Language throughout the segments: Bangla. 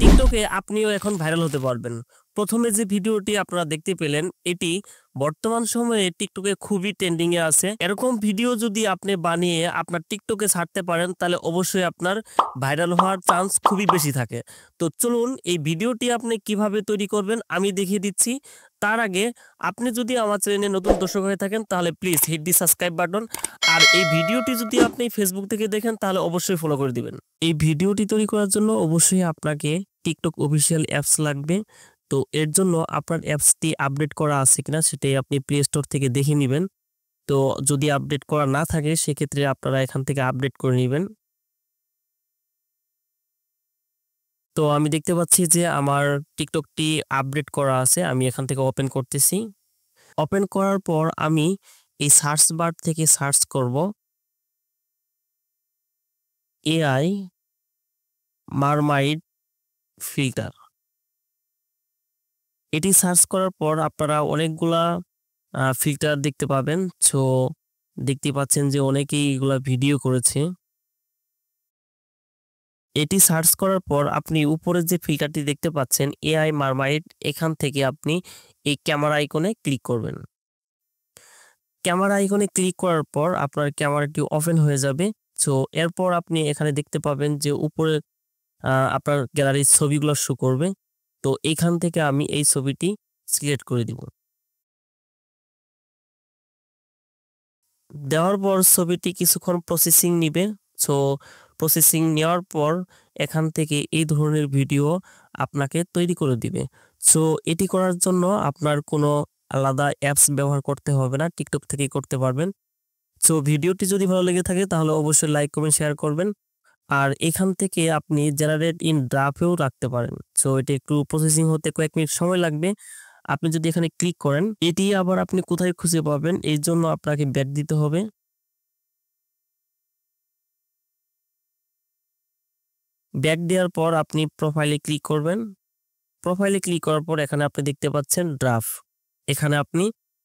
টিকটকে আপনিও এখন ভাইরাল হতে পারবেন। প্রথমে যে ভিডিওটি আপনারা দেখতে পেলেন এটি বর্তমান সময়ে টিকটকে খুবই ট্রেন্ডিং এ আছে। এরকম ভিডিও যদি আপনি বানিয়ে আপনার টিকটকে ছাড়তে পারেন তাহলে অবশ্যই আপনার ভাইরাল হওয়ার চান্স খুবই বেশি থাকে। তো চলুন এই ভিডিওটি আপনি কিভাবে তৈরি করবেন আমি দেখিয়ে দিচ্ছি। তার আগে আপনি যদি আমার চ্যানেলে নতুন দর্শক হয়ে থাকেন তাহলে please hit the subscribe button. আর এই ভিডিওটি যদি আপনি ফেসবুক থেকে দেখেন তাহলে অবশ্যই ফলো করে দিবেন। এই ভিডিওটি তৈরি করার জন্য অবশ্যই আপনাকে টিকটক অফিসিয়াল অ্যাপস লাগবে। তো এর জন্য আপনার অ্যাপসটি আপডেট করা আছে কিনা সেটাই আপনি প্লে স্টোর থেকে দেখে নেবেন। তো যদি আপডেট করা না থাকে সেক্ষেত্রে আপনারা এখান থেকে আপডেট করে নেবেন। তো আমি দেখতে পাচ্ছি যে আমার টিকটকটি আপডেট করা আছে। আমি এখান থেকে ওপেন করতেছি। ওপেন করার পর আমি এই সার্চ বার থেকে সার্চ করব এআই মারমাইড ফিল্টার। এটি সার্চ করার পর আপনারা অনেকগুলা ফিল্টার দেখতে পাবেন। সো দেখতে পাচ্ছেন যে অনেকেই এগুলা ভিডিও করেছে। এটি সার্চ করার পর আপনি উপরে যে ফিল্টারটি দেখতে পাচ্ছেন এআই মারমাইড, এখান থেকে আপনি এই ক্যামেরা আইকনে ক্লিক করবেন। ক্যামেরা আইকনে ক্লিক করার পর আপনার ক্যামেরাটি ওপেন হয়ে যাবে। সো এরপর আপনি এখানে দেখতে পাবেন যে উপরে আপনার গ্যালারির ছবিগুলো শো করবে। তো এখান থেকে আমি এই ছবিটি সিলেক্ট করে দিব। দেওয়ার পর ছবিটি কিছুক্ষণ প্রসেসিং নিবে। সো প্রসেসিং নেওয়ার পর এখান থেকে এই ধরনের ভিডিও আপনাকে তৈরি করে দিবে। সো এটি করার জন্য আপনার কোনো আলাদা অ্যাপস ব্যবহার করতে হবে না, টিকটক থেকেই করতে পারবেন। সো ভিডিওটি যদি ভালো লেগে থাকে তাহলে অবশ্যই লাইক কমেন্ট শেয়ার করবেন। আর এখান থেকে আপনি জেনারেট ইন ড্রাফটেও রাখতে পারেন। সো এটি একটু প্রসেসিং হতে কয়েক মিনিট সময় লাগবে। আপনি যদি এখানে ক্লিক করেন এটি আবার আপনি কোথায় খুঁজে পাবেন এই জন্য আপনাকে ব্যাক দিতে হবে। ব্যাক দেওয়ার পর আপনি প্রোফাইলে ক্লিক করবেন। প্রোফাইলে ক্লিক করার পর এখানে আপনি দেখতে পাচ্ছেন ড্রাফট। এখানে আপনি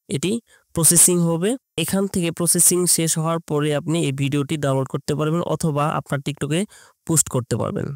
এটি প্রসেসিং হবে। এখান থেকে প্রসেসিং শেষ হওয়ার পরে আপনি এই ভিডিওটি ডাউনলোড করতে পারবেন অথবা আপনার টিকটকে পোস্ট করতে পারবেন।